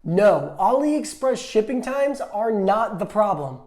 No, AliExpress shipping times are not the problem.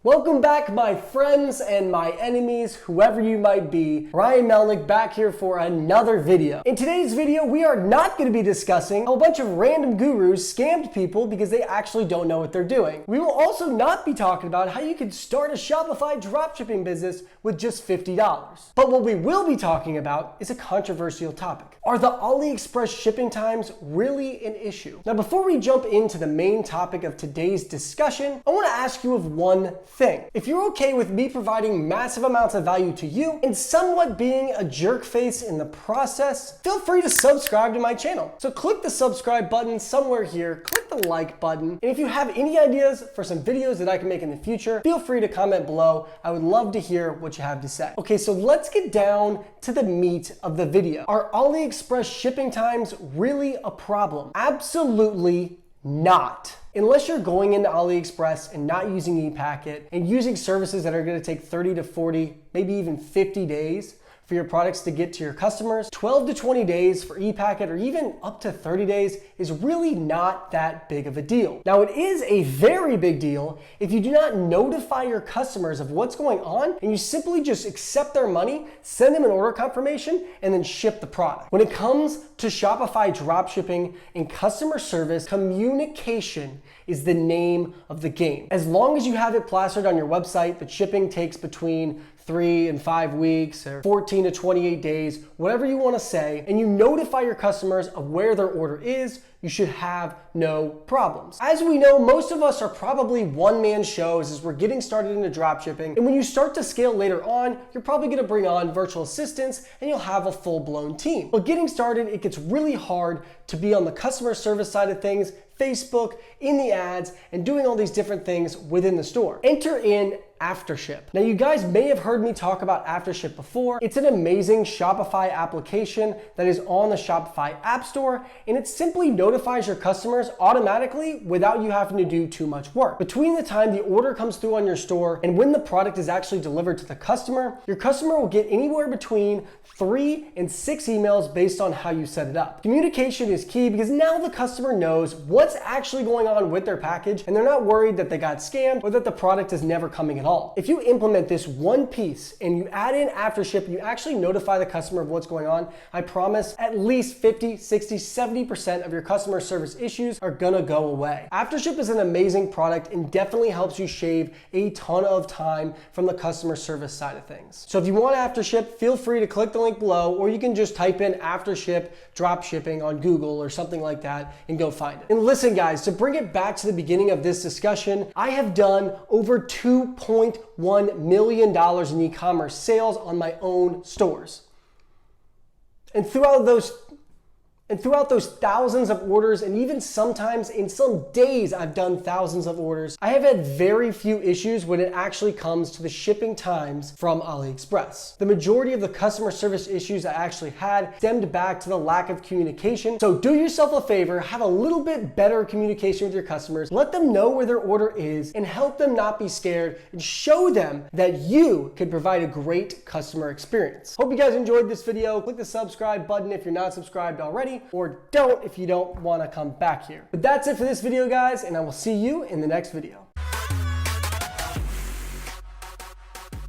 Welcome back, my friends and my enemies, whoever you might be. Ryan Melnick back here for another video. In today's video, we are not going to be discussing how a bunch of random gurus scammed people because they actually don't know what they're doing. We will also not be talking about how you can start a Shopify dropshipping business with just $50. But what we will be talking about is a controversial topic. Are the AliExpress shipping times really an issue? Now, before we jump into the main topic of today's discussion, I want to ask you of one thing. If you're okay with me providing massive amounts of value to you and somewhat being a jerk face in the process, feel free to subscribe to my channel. So click the subscribe button somewhere here, click the like button, and if you have any ideas for some videos that I can make in the future, feel free to comment below. I would love to hear what you have to say. Okay, so let's get down to the meat of the video. Are AliExpress shipping times really a problem? Absolutely not. Unless you're going into AliExpress and not using ePacket and using services that are going to take 30 to 40, maybe even 50 days for your products to get to your customers, 12 to 20 days for ePacket or even up to 30 days is really not that big of a deal. Now, it is a very big deal if you do not notify your customers of what's going on and you simply just accept their money, send them an order confirmation, and then ship the product. When it comes to Shopify dropshipping and customer service, communication is the name of the game. As long as you have it plastered on your website that shipping takes between 3 and 5 weeks or 14 to 28 days, whatever you want to say, and you notify your customers of where their order is, you should have no problems. As we know, most of us are probably one-man shows as we're getting started into dropshipping, and when you start to scale later on, you're probably going to bring on virtual assistants and you'll have a full-blown team. But getting started, it gets really hard to be on the customer service side of things, Facebook, in the ads, and doing all these different things within the store. Enter in AfterShip. Now, you guys may have heard me talk about AfterShip before. It's an amazing Shopify application that is on the Shopify App Store, and it simply notifies your customers automatically without you having to do too much work. Between the time the order comes through on your store and when the product is actually delivered to the customer, your customer will get anywhere between 3 and 6 emails based on how you set it up. Communication is key because now the customer knows what's actually going on with their package and they're not worried that they got scammed or that the product is never coming at all. If you implement this one piece and you add in AfterShip, you actually notify the customer of what's going on, I promise at least 50, 60, 70% of your customer service issues are gonna go away. AfterShip is an amazing product and definitely helps you shave a ton of time from the customer service side of things. So if you want AfterShip, feel free to click the link below, or you can just type in AfterShip dropshipping on Google or something like that and go find it. And listen, guys, to bring it back to the beginning of this discussion, I have done over $2.1 million in e-commerce sales on my own stores. And throughout those thousands of orders, and even sometimes in some days I've done thousands of orders, I have had very few issues when it actually comes to the shipping times from AliExpress. The majority of the customer service issues I actually had stemmed back to the lack of communication. So do yourself a favor, have a little bit better communication with your customers, let them know where their order is, and help them not be scared, and show them that you could provide a great customer experience. Hope you guys enjoyed this video. Click the subscribe button if you're not subscribed already, or don't if you don't want to come back here. But that's it for this video, guys, and I will see you in the next video.